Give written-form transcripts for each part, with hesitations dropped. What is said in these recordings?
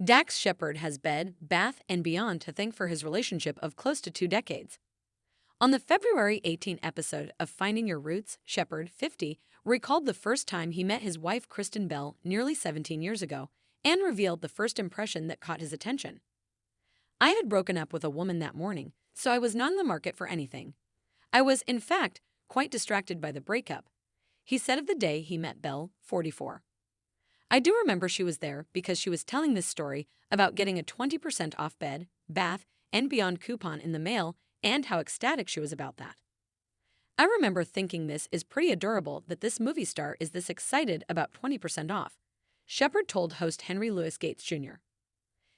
Dax Shepard has bed, bath, and beyond to thank for his relationship of close to 2 decades. On the February 18 episode of Finding Your Roots, Shepard, 50, recalled the first time he met his wife Kristen Bell nearly 17 years ago and revealed the first impression that caught his attention. "I had broken up with a woman that morning, so I was not in the market for anything. I was, in fact, quite distracted by the breakup," he said of the day he met Bell, 44. "I do remember she was there because she was telling this story about getting a 20% off bed, bath, and beyond coupon in the mail and how ecstatic she was about that. I remember thinking this is pretty adorable that this movie star is this excited about 20% off," Shepard told host Henry Louis Gates Jr.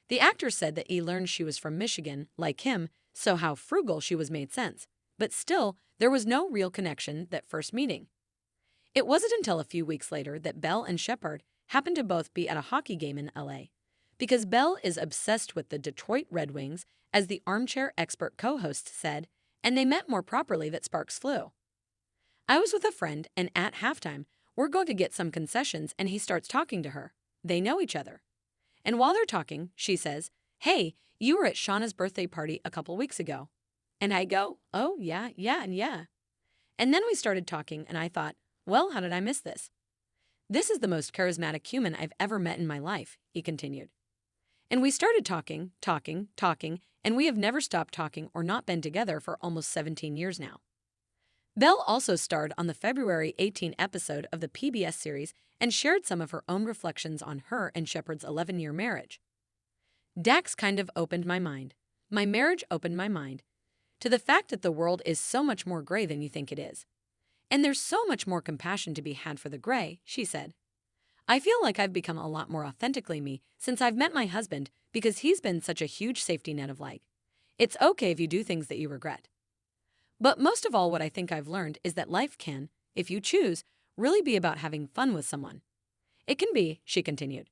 The actor said that he learned she was from Michigan, like him, so how frugal she was made sense. But still, there was no real connection that first meeting. It wasn't until a few weeks later that Bell and Shepard happened to both be at a hockey game in LA. Because Bell is obsessed with the Detroit Red Wings, as the armchair expert co-host said, and they met more properly that sparks flew. "I was with a friend, and at halftime, we're going to get some concessions, and he starts talking to her. They know each other. And while they're talking, she says, 'Hey, you were at Shauna's birthday party a couple weeks ago.' And I go, 'Oh, yeah. And then we started talking, and I thought, well, how did I miss this? This is the most charismatic human I've ever met in my life," he continued. "And we started talking, and we have never stopped talking or not been together for almost 17 years now." Bell also starred on the February 18 episode of the PBS series and shared some of her own reflections on her and Shepard's 11-year marriage. "Dax kind of opened my mind. My marriage opened my mind to the fact that the world is so much more gray than you think it is. And there's so much more compassion to be had for the gray," she said. "I feel like I've become a lot more authentically me since I've met my husband because he's been such a huge safety net of like, it's okay if you do things that you regret. But most of all, what I think I've learned is that life can, if you choose, really be about having fun with someone. It can be," she continued.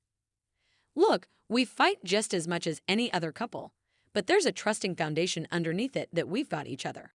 "Look, we fight just as much as any other couple, but there's a trusting foundation underneath it that we've got each other."